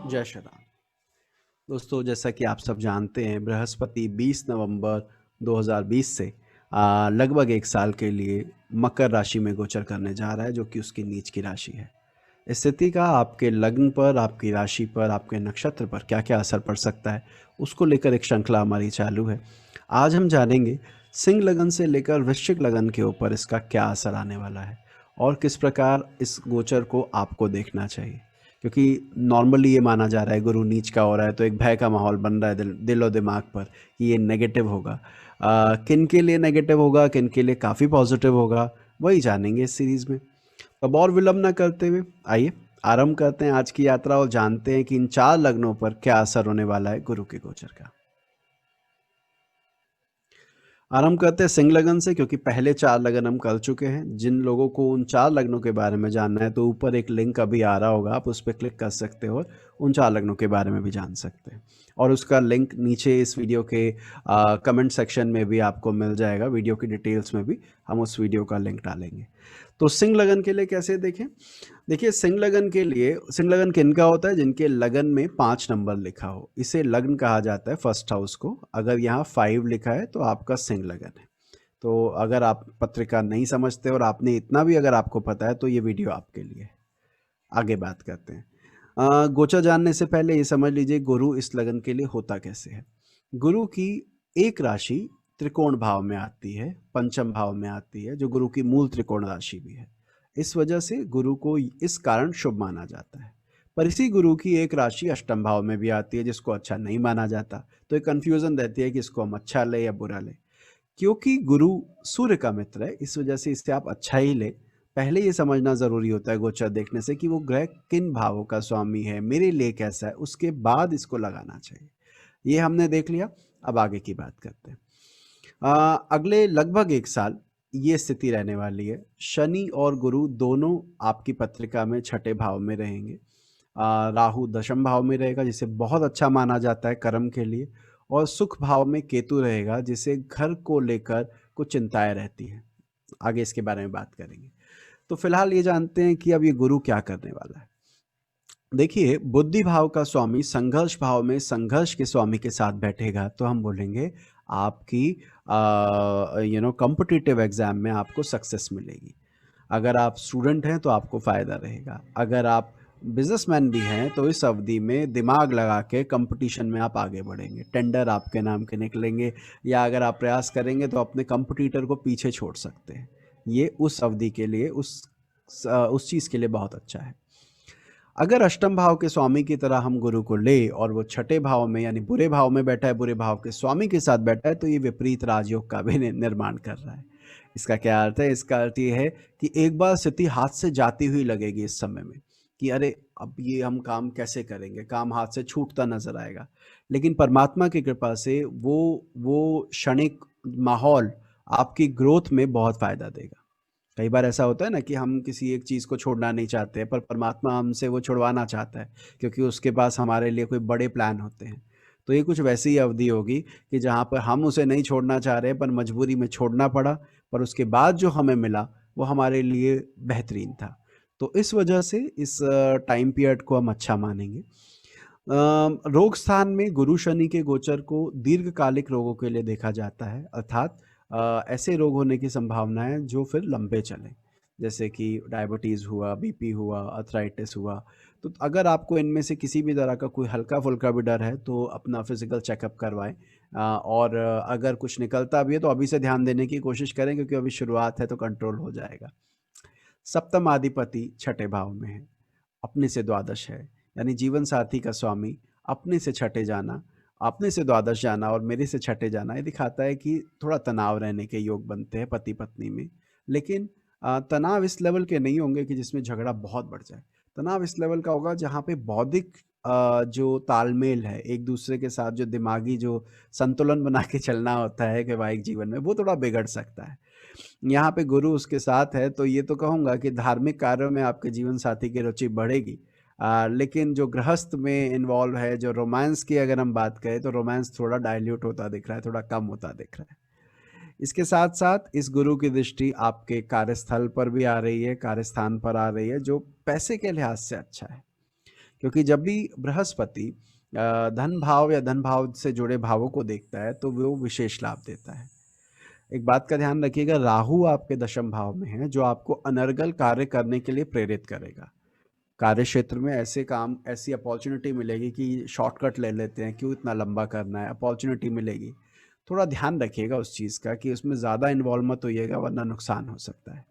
जय श्री राम। दोस्तों, जैसा कि आप सब जानते हैं, बृहस्पति 20 नवंबर 2020 से लगभग 1 साल के लिए मकर राशि में गोचर करने जा रहा है, जो कि उसकी नीच की राशि है। इस स्थिति का आपके लग्न पर, आपकी राशि पर, आपके नक्षत्र पर क्या-क्या असर पड़ सकता है, उसको लेकर एक श्रृंखला हमारी चालू है। आज हम जानेंगे सिंह लगन से लेकर वृश्चिक लगन के ऊपर इसका क्या असर आने वाला है और किस प्रकार इस गोचर को आपको देखना चाहिए। क्योंकि नॉर्मली ये माना जा रहा है गुरु नीच का हो रहा है तो एक भय का माहौल बन रहा है दिल और दिमाग पर कि ये नेगेटिव होगा। किन के लिए नेगेटिव होगा, किन के लिए काफ़ी पॉजिटिव होगा, वही जानेंगे इस सीरीज़ में। अब और विलंब ना करते हुए आइए आरंभ करते हैं आज की यात्रा और जानते हैं कि इन 4 लग्नों पर क्या असर होने वाला है गुरु के गोचर का। आरंभ करते हैं सिंह लगन से, क्योंकि पहले 4 लगन हम कर चुके हैं। जिन लोगों को उन 4 लग्नों के बारे में जानना है तो ऊपर एक लिंक अभी आ रहा होगा, आप उस पर क्लिक कर सकते हो और उन 4 लग्नों के बारे में भी जान सकते हैं। और उसका लिंक नीचे इस वीडियो के कमेंट सेक्शन में भी आपको मिल जाएगा। वीडियो की डिटेल्स में भी हम उस वीडियो का लिंक डालेंगे। तो सिंह लगन के लिए कैसे देखें? देखिए, सिंह लगन के लिए, सिंह लगन किनका होता है? जिनके लगन में 5 नंबर लिखा हो, इसे लग्न कहा जाता है, फर्स्ट हाउस को। अगर यहाँ 5 लिखा है तो आपका सिंह लगन है। तो अगर आप पत्रिका नहीं समझते और आपने इतना भी अगर आपको पता है तो ये वीडियो आपके लिए है। आगे बात करते हैं। गोचा जानने से पहले ये समझ लीजिए गुरु इस लगन के लिए होता कैसे है। गुरु की एक राशि त्रिकोण भाव में आती है, पंचम भाव में आती है, जो गुरु की मूल त्रिकोण राशि भी है। इस वजह से गुरु को इस कारण शुभ माना जाता है। पर इसी गुरु की एक राशि अष्टम भाव में भी आती है, जिसको अच्छा नहीं माना जाता। तो एक कंफ्यूजन रहती है कि इसको हम अच्छा ले या बुरा ले। क्योंकि गुरु सूर्य का मित्र है, इस वजह से इससे आप अच्छा ही ले। पहले ये समझना ज़रूरी होता है गोचर देखने से कि वो ग्रह किन भावों का स्वामी है, मेरे लिए कैसा है, उसके बाद इसको लगाना चाहिए। ये हमने देख लिया। अब आगे की बात करते हैं। अगले लगभग 1 साल ये स्थिति रहने वाली है। शनि और गुरु दोनों आपकी पत्रिका में छठे भाव में रहेंगे। राहु दशम भाव में रहेगा, जिसे बहुत अच्छा माना जाता है कर्म के लिए। और सुख भाव में केतु रहेगा, जिसे घर को लेकर कुछ चिंताएं रहती हैं। आगे इसके बारे में बात करेंगे। तो फिलहाल ये जानते हैं कि अब ये गुरु क्या करने वाला है। देखिए, बुद्धि भाव का स्वामी संघर्ष भाव में संघर्ष के स्वामी के साथ बैठेगा तो हम बोलेंगे आपकी कॉम्पिटिटिव एग्जाम में आपको सक्सेस मिलेगी। अगर आप स्टूडेंट हैं तो आपको फ़ायदा रहेगा। अगर आप बिजनेसमैन भी हैं तो इस अवधि में दिमाग लगा के कंपटीशन में आप आगे बढ़ेंगे, टेंडर आपके नाम के निकलेंगे, या अगर आप प्रयास करेंगे तो अपने कंपटीटर को पीछे छोड़ सकते हैं। ये उस अवधि के लिए, उस चीज़ के लिए बहुत अच्छा है। अगर अष्टम भाव के स्वामी की तरह हम गुरु को ले और वो छठे भाव में यानी बुरे भाव में बैठा है, बुरे भाव के स्वामी के साथ बैठा है, तो ये विपरीत राजयोग का भी निर्माण कर रहा है। इसका क्या अर्थ है? इसका अर्थ ये है कि एक बार स्थिति हाथ से जाती हुई लगेगी इस समय में कि अरे अब ये हम काम कैसे करेंगे, काम हाथ से छूटता नजर आएगा। लेकिन परमात्मा की कृपा से वो क्षणिक माहौल आपकी ग्रोथ में बहुत फायदा देगा। कई बार ऐसा होता है ना कि हम किसी एक चीज़ को छोड़ना नहीं चाहते हैं, पर परमात्मा हमसे वो छुड़वाना चाहता है, क्योंकि उसके पास हमारे लिए कोई बड़े प्लान होते हैं। तो ये कुछ वैसी ही अवधि होगी कि जहाँ पर हम उसे नहीं छोड़ना चाह रहे, पर मजबूरी में छोड़ना पड़ा, पर उसके बाद जो हमें मिला वो हमारे लिए बेहतरीन था। तो इस वजह से इस टाइम पीरियड को हम अच्छा मानेंगे। रोग स्थान में गुरु शनि के गोचर को दीर्घकालिक रोगों के लिए देखा जाता है, अर्थात ऐसे रोग होने की संभावना है जो फिर लंबे चलें, जैसे कि डायबिटीज़ हुआ, बीपी हुआ, अर्थराइटिस हुआ। तो अगर आपको इनमें से किसी भी तरह का कोई हल्का-फुल्का भी डर है तो अपना फिज़िकल चेकअप करवाएँ। और अगर कुछ निकलता भी है तो अभी से ध्यान देने की कोशिश करें, क्योंकि अभी शुरुआत है तो कंट्रोल हो जाएगा। सप्तमाधिपति छठे भाव में है, अपने से द्वादश है, यानी जीवन साथी का स्वामी अपने से छठे जाना, अपने से द्वादश जाना और मेरे से छठे जाना, ये दिखाता है कि थोड़ा तनाव रहने के योग बनते हैं पति पत्नी में। लेकिन तनाव इस लेवल के नहीं होंगे कि जिसमें झगड़ा बहुत बढ़ जाए। तनाव इस लेवल का होगा जहाँ पे बौद्धिक जो तालमेल है, एक दूसरे के साथ जो दिमागी जो संतुलन बना के चलना होता है वैवाहिक जीवन में, वो थोड़ा बिगड़ सकता है। यहाँ पे गुरु उसके साथ है तो ये तो कहूँगा कि धार्मिक कार्यों में आपके जीवन साथी की रुचि बढ़ेगी। लेकिन जो गृहस्थ में इन्वॉल्व है, जो रोमांस की अगर हम बात करें तो रोमांस थोड़ा डाइल्यूट होता दिख रहा है, थोड़ा कम होता दिख रहा है। इसके साथ साथ इस गुरु की दृष्टि आपके कार्यस्थल पर भी आ रही है, कार्यस्थान पर आ रही है, जो पैसे के लिहाज से अच्छा है। क्योंकि जब भी बृहस्पति धन भाव या धन भाव से जुड़े भावों को देखता है तो वो विशेष लाभ देता है। एक बात का ध्यान रखिएगा, राहु आपके दशम भाव में है जो आपको अनर्गल कार्य करने के लिए प्रेरित करेगा। कार्य क्षेत्र में ऐसे काम, ऐसी अपॉर्चुनिटी मिलेगी कि शॉर्टकट ले लेते हैं, क्यों इतना लंबा करना है, अपॉर्चुनिटी मिलेगी। थोड़ा ध्यान रखिएगा उस चीज़ का कि उसमें ज़्यादा इन्वॉल्व मत होइएगा, वरना नुकसान हो सकता है।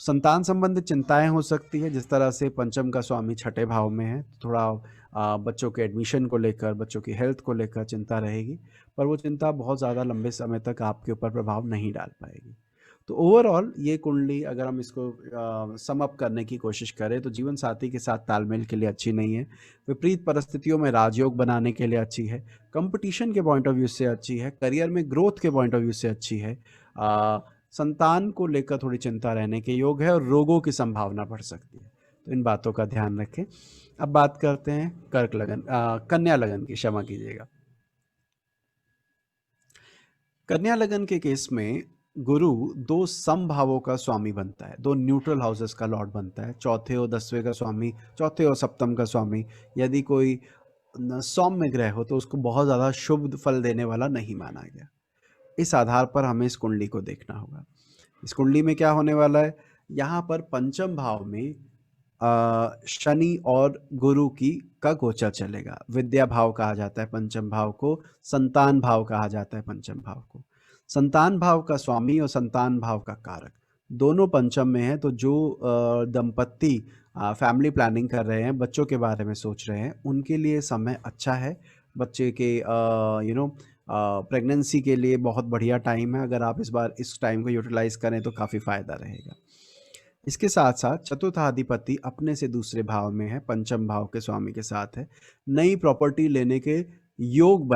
संतान संबंधित चिंताएं हो सकती है, जिस तरह से पंचम का स्वामी छठे भाव में है, तो थोड़ा बच्चों के एडमिशन को लेकर, बच्चों की हेल्थ को लेकर चिंता रहेगी, पर वो चिंता बहुत ज़्यादा लंबे समय तक आपके ऊपर प्रभाव नहीं डाल पाएगी। तो ओवरऑल ये कुंडली अगर हम इसको सम अप करने की कोशिश करें तो जीवन साथी के साथ तालमेल के लिए अच्छी नहीं है, विपरीत परिस्थितियों में राजयोग बनाने के लिए अच्छी है, कंपटीशन के पॉइंट ऑफ व्यू से अच्छी है, करियर में ग्रोथ के पॉइंट ऑफ व्यू से अच्छी है, संतान को लेकर थोड़ी चिंता रहने के योग है, और रोगों की संभावना बढ़ सकती है। तो इन बातों का ध्यान रखें। अब बात करते हैं कर्क लगन, कन्या लगन की, क्षमा कीजिएगा। कन्या लगन के केस में गुरु दो समभावों का स्वामी बनता है, दो न्यूट्रल हाउसेस का लॉर्ड बनता है, चौथे और 10वें का स्वामी, चौथे और सप्तम का स्वामी। यदि कोई सौम्य ग्रह हो तो उसको बहुत ज़्यादा शुभ फल देने वाला नहीं माना गया। इस आधार पर हमें इस कुंडली को देखना होगा। इस कुंडली में क्या होने वाला है, यहाँ पर पंचम भाव में शनि और गुरु की का गोचर चलेगा। विद्या भाव कहा जाता है पंचम भाव को, संतान भाव कहा जाता है पंचम भाव को। संतान भाव का स्वामी और संतान भाव का कारक दोनों पंचम में है, तो जो दंपत्ति फैमिली प्लानिंग कर रहे हैं, बच्चों के बारे में सोच रहे हैं, उनके लिए समय अच्छा है। बच्चे के प्रेगनेंसी के लिए बहुत बढ़िया टाइम है। अगर आप इस बार इस टाइम को यूटिलाइज करें तो काफ़ी फायदा रहेगा। इसके साथ साथ चतुर्थाधिपति अपने से दूसरे भाव में है, पंचम भाव के स्वामी के साथ है। नई प्रॉपर्टी लेने के योग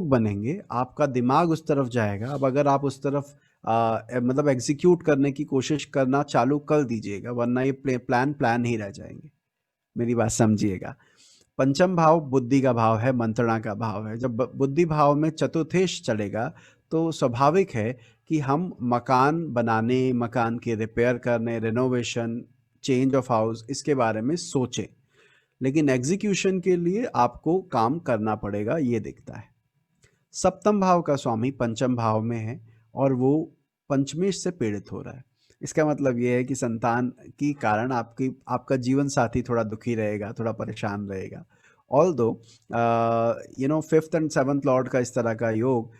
बनेंगे, आपका दिमाग उस तरफ जाएगा। अब अगर आप उस तरफ मतलब एग्जीक्यूट करने की कोशिश करना चालू कर दीजिएगा, वरना ये प्लान ही रह जाएंगे। मेरी बात समझिएगा। पंचम भाव बुद्धि का भाव है, मंत्रणा का भाव है। जब बुद्धि भाव में चतुर्थेश चलेगा तो स्वाभाविक है कि हम मकान बनाने, मकान के रिपेयर करने, रेनोवेशन, चेंज ऑफ हाउस, इसके बारे में सोचें, लेकिन एग्जीक्यूशन के लिए आपको काम करना पड़ेगा, ये दिखता है। सप्तम भाव का स्वामी पंचम भाव में है और वो पंचमेश से पीड़ित हो रहा है। इसका मतलब ये है कि संतान की कारण आपका जीवन साथी थोड़ा दुखी रहेगा, थोड़ा परेशान रहेगा। Although fifth and seventh Lord का इस तरह का योग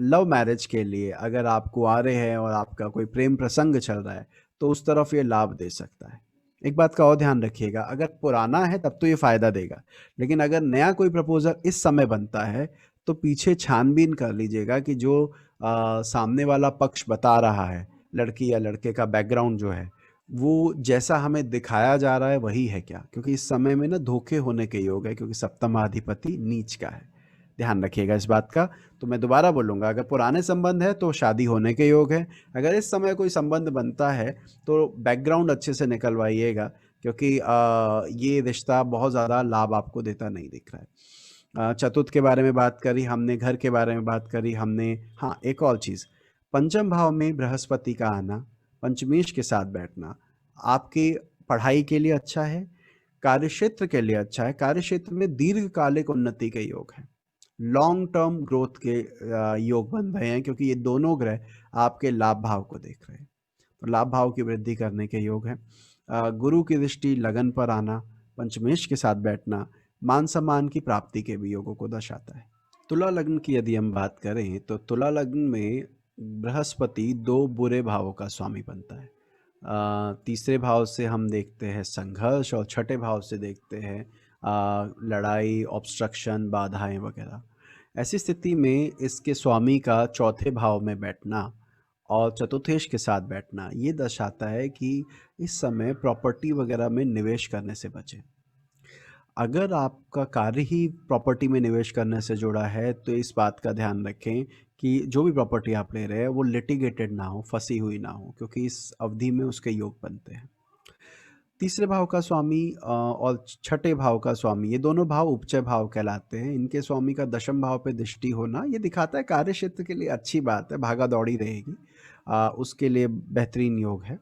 लव मैरिज के लिए, अगर आप कुंवारे हैं और आपका कोई प्रेम प्रसंग चल रहा है तो उस तरफ ये लाभ दे सकता है। एक बात का और ध्यान रखिएगा, अगर पुराना है तब तो ये फायदा देगा, लेकिन अगर नया कोई प्रपोजल इस समय बनता है तो पीछे छानबीन कर लीजिएगा कि जो सामने वाला पक्ष बता रहा है, लड़की या लड़के का बैकग्राउंड जो है, वो जैसा हमें दिखाया जा रहा है वही है क्या, क्योंकि इस समय में ना धोखे होने के योग है, क्योंकि सप्तमाधिपति नीच का है। ध्यान रखिएगा इस बात का। तो मैं दोबारा बोलूँगा, अगर पुराने संबंध है तो शादी होने के योग है। अगर इस समय कोई संबंध बनता है तो बैकग्राउंड अच्छे से निकलवाइएगा, क्योंकि ये रिश्ता बहुत ज़्यादा लाभ आपको देता नहीं दिख रहा है। चतुर्थ के बारे में बात करी हमने, घर के बारे में बात करी हमने। हाँ, एक और चीज़, पंचम भाव में बृहस्पति का आना, पंचमेश के साथ बैठना आपकी पढ़ाई के लिए अच्छा है, कार्यक्षेत्र के लिए अच्छा है। कार्यक्षेत्र में दीर्घकालिक उन्नति के योग है, लॉन्ग टर्म ग्रोथ के योग बन रहे हैं, क्योंकि ये दोनों ग्रह आपके लाभ भाव को देख रहे हैं, तो लाभ भाव की वृद्धि करने के योग है। गुरु की दृष्टि लगन पर आना, पंचमेश के साथ बैठना मान सम्मान की प्राप्ति के भी योगों को दर्शाता है। तुला लग्न की यदि हम बात करें तो तुला लग्न में बृहस्पति दो बुरे भावों का स्वामी बनता है। तीसरे भाव से हम देखते हैं संघर्ष, और छठे भाव से देखते हैं लड़ाई, ऑब्स्ट्रक्शन, बाधाएं वगैरह। ऐसी स्थिति में इसके स्वामी का चौथे भाव में बैठना और चतुर्थेश के साथ बैठना ये दर्शाता है कि इस समय प्रॉपर्टी वगैरह में निवेश करने से बचें। अगर आपका कार्य ही प्रॉपर्टी में निवेश करने से जुड़ा है तो इस बात का ध्यान रखें कि जो भी प्रॉपर्टी आप ले रहे हैं वो लिटिगेटेड ना हो, फंसी हुई ना हो, क्योंकि इस अवधि में उसके योग बनते हैं। तीसरे भाव का स्वामी और छठे भाव का स्वामी, ये दोनों भाव उपचय भाव कहलाते हैं। इनके स्वामी का दशम भाव पे दृष्टि होना ये दिखाता है कार्य क्षेत्र के लिए अच्छी बात है, भागा दौड़ी रहेगी, उसके लिए बेहतरीन योग है।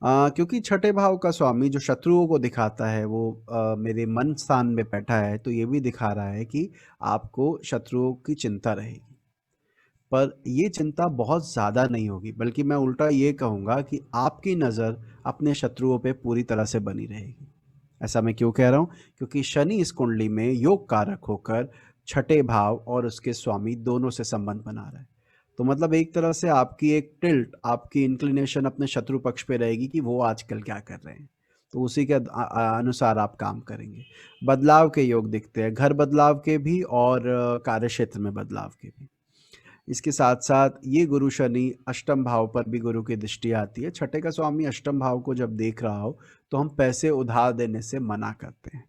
क्योंकि छठे भाव का स्वामी जो शत्रुओं को दिखाता है वो मेरे मन स्थान में बैठा है, तो ये भी दिखा रहा है कि आपको शत्रुओं की चिंता रहेगी। पर ये चिंता बहुत ज़्यादा नहीं होगी, बल्कि मैं उल्टा ये कहूँगा कि आपकी नज़र अपने शत्रुओं पे पूरी तरह से बनी रहेगी। ऐसा मैं क्यों कह रहा हूँ? क्योंकि शनि इस कुंडली में योग कारक होकर छठे भाव और उसके स्वामी दोनों से संबंध बना रहा है। तो मतलब एक तरह से आपकी एक टिल्ट, आपकी इंक्लिनेशन अपने शत्रु पक्ष पे रहेगी कि वो आजकल क्या कर रहे हैं। तो उसी के अनुसार आप काम करेंगे। बदलाव के योग दिखते हैं, घर बदलाव के भी और कार्य क्षेत्र में बदलाव के भी। इसके साथ-साथ ये गुरु शनि अष्टम भाव पर भी गुरु की दृष्टि आती है। छठे का स्वामी अष्टम भाव को जब देख रहा हो, तो हम पैसे उधार देने से मना करते हैं।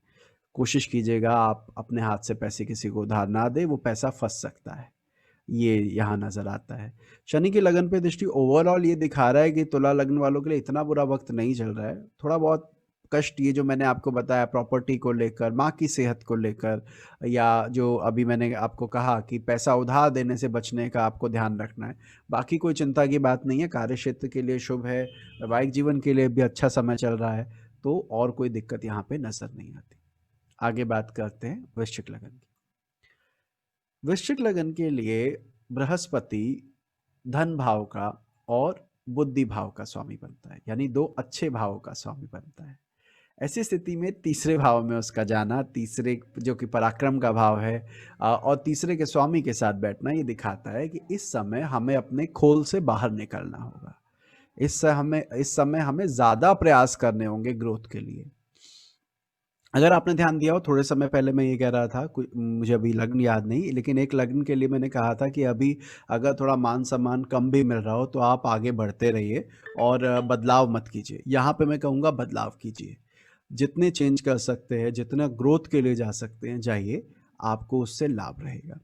कोशिश कीजिएगा आप अपने हाथ से पैसे किसी को उधार ना दें, वो पैसा फँस सकता है। ये यहाँ नज़र आता है। शनि की लगन पे दृष्टि ओवरऑल ये दिखा रहा है कि तुला लग्न वालों के लिए इतना बुरा वक़्त नहीं चल रहा है। थोड़ा बहुत कष्ट ये जो मैंने आपको बताया प्रॉपर्टी को लेकर, माँ की सेहत को लेकर, या जो अभी मैंने आपको कहा कि पैसा उधार देने से बचने का आपको ध्यान रखना है। बाकी कोई चिंता की बात नहीं है, कार्यक्षेत्र के लिए शुभ है, वैवाहिक जीवन के लिए भी अच्छा समय चल रहा है, तो और कोई दिक्कत यहाँ पे नज़र नहीं आती। आगे बात करते हैं वृश्चिक लगन की। वृश्चिक लगन के लिए बृहस्पति धन भाव का और बुद्धि भाव का स्वामी बनता है, यानी दो अच्छे भावों का स्वामी बनता है। ऐसी स्थिति में तीसरे भाव में उसका जाना, तीसरे जो कि पराक्रम का भाव है, और तीसरे के स्वामी के साथ बैठना, ये दिखाता है कि इस समय हमें अपने खोल से बाहर निकलना होगा। इस समय हमें ज़्यादा प्रयास करने होंगे ग्रोथ के लिए। अगर आपने ध्यान दिया हो, थोड़े समय पहले मैं ये कह रहा था, मुझे अभी लग्न याद नहीं, लेकिन एक लग्न के लिए मैंने कहा था कि अभी अगर थोड़ा मान सम्मान कम भी मिल रहा हो तो आप आगे बढ़ते रहिए और बदलाव मत कीजिए। यहाँ पे मैं कहूँगा बदलाव कीजिए। जितने चेंज कर सकते हैं, जितना ग्रोथ के लिए जा सकते हैं जाइए, आपको उससे लाभ रहेगा।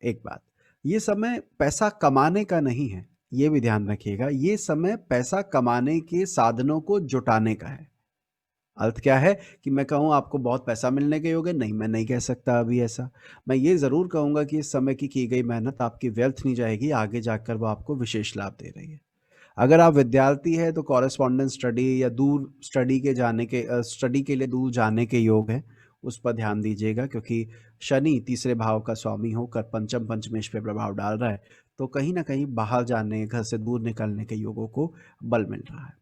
एक बात, ये समय पैसा कमाने का नहीं है, ये भी ध्यान रखिएगा। ये समय पैसा कमाने के साधनों को जुटाने का है। अर्थ क्या है कि मैं कहूँ आपको बहुत पैसा मिलने के योग है, नहीं, मैं नहीं कह सकता अभी ऐसा। मैं ये ज़रूर कहूँगा कि इस समय की गई मेहनत आपकी व्यर्थ नहीं जाएगी, आगे जाकर वो आपको विशेष लाभ दे रही है। अगर आप विद्यार्थी हैं तो कॉरेस्पॉन्डेंस स्टडी या दूर स्टडी के लिए दूर जाने के योग हैं, उस पर ध्यान दीजिएगा, क्योंकि शनि तीसरे भाव का स्वामी होकर पंचम पंचमेश पे प्रभाव डाल रहा है, तो कहीं न कहीं बाहर जाने, घर से दूर निकलने के योगों को बल मिल रहा है।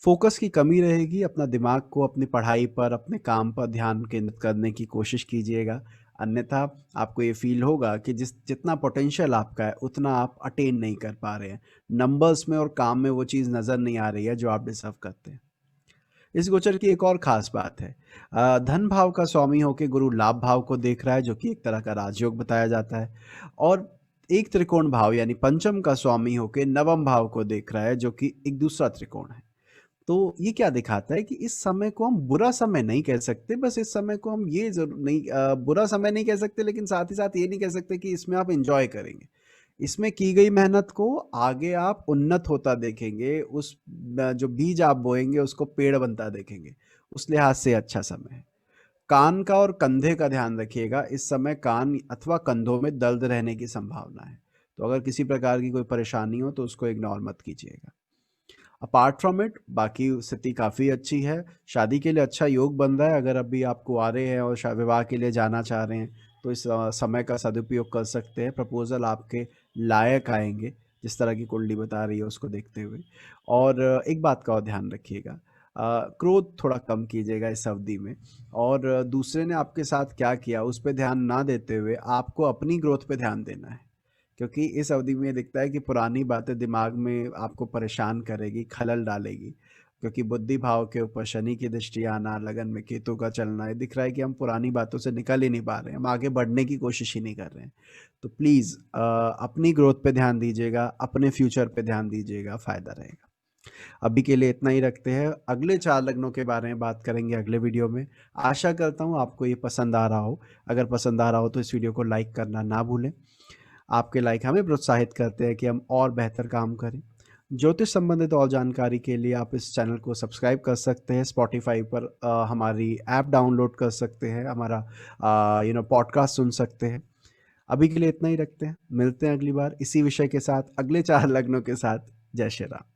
फोकस की कमी रहेगी, अपना दिमाग को अपनी पढ़ाई पर, अपने काम पर ध्यान केंद्रित करने की कोशिश कीजिएगा। अन्यथा आपको ये फ़ील होगा कि जितना पोटेंशियल आपका है, उतना आप अटेन नहीं कर पा रहे हैं। नंबर्स में और काम में वो चीज़ नज़र नहीं आ रही है जो आप डिज़र्व करते हैं। इस गोचर की एक और ख़ास बात है, धन भाव का स्वामी होके गुरु लाभ भाव को देख रहा है, जो कि एक तरह का राजयोग बताया जाता है, और एक त्रिकोण भाव यानी पंचम का स्वामी होके नवम भाव को देख रहा है, जो कि एक दूसरा त्रिकोण है। तो ये क्या दिखाता है कि इस समय को हम बुरा समय नहीं कह सकते, बस इस समय को हम ये ज़रूर नहीं, बुरा समय नहीं कह सकते, लेकिन साथ ही साथ ये नहीं कह सकते कि इसमें आप एन्जॉय करेंगे। इसमें की गई मेहनत को आगे आप उन्नत होता देखेंगे, जो बीज आप बोएँगे उसको पेड़ बनता देखेंगे। उस लिहाज से अच्छा समय है। कान का और कंधे का ध्यान रखिएगा, इस समय कान अथवा कंधों में दर्द रहने की संभावना है। तो अगर किसी प्रकार की कोई परेशानी हो तो उसको इग्नोर मत कीजिएगा। अपार्ट फ्रॉम इट बाकी स्थिति काफ़ी अच्छी है। शादी के लिए अच्छा योग बन रहा है। अगर अभी आप कुंवारे हैं और विवाह के लिए जाना चाह रहे हैं तो इस समय का सदुपयोग कर सकते हैं। प्रपोजल आपके लायक आएंगे, जिस तरह की कुंडली बता रही है उसको देखते हुए। और एक बात का और ध्यान रखिएगा, क्रोध थोड़ा कम कीजिएगा इस अवधि में, और दूसरे ने आपके साथ क्या किया उस पर ध्यान ना देते हुए आपको अपनी ग्रोथ पे ध्यान देना है, क्योंकि इस अवधि में ये दिखता है कि पुरानी बातें दिमाग में आपको परेशान करेगी, खलल डालेगी, क्योंकि बुद्धि भाव के ऊपर शनि की दृष्टि आना, लगन में केतु का चलना, ये दिख रहा है कि हम पुरानी बातों से निकल ही नहीं पा रहे हैं, हम आगे बढ़ने की कोशिश ही नहीं कर रहे हैं। तो प्लीज़ अपनी ग्रोथ पे ध्यान दीजिएगा, अपने फ्यूचर पे ध्यान दीजिएगा, फ़ायदा रहेगा। अभी के लिए इतना ही रखते हैं, अगले 4 लग्नों के बारे में बात करेंगे अगले वीडियो में। आशा करता हूँ आपको ये पसंद आ रहा हो। अगर पसंद आ रहा हो तो इस वीडियो को लाइक करना ना भूलें। आपके लाइक हमें प्रोत्साहित करते हैं कि हम और बेहतर काम करें। ज्योतिष संबंधित और जानकारी के लिए आप इस चैनल को सब्सक्राइब कर सकते हैं। स्पॉटिफाई पर हमारी ऐप डाउनलोड कर सकते हैं, हमारा पॉडकास्ट सुन सकते हैं। अभी के लिए इतना ही रखते हैं, मिलते हैं अगली बार इसी विषय के साथ, अगले 4 लग्नों के साथ। जय श्री राम।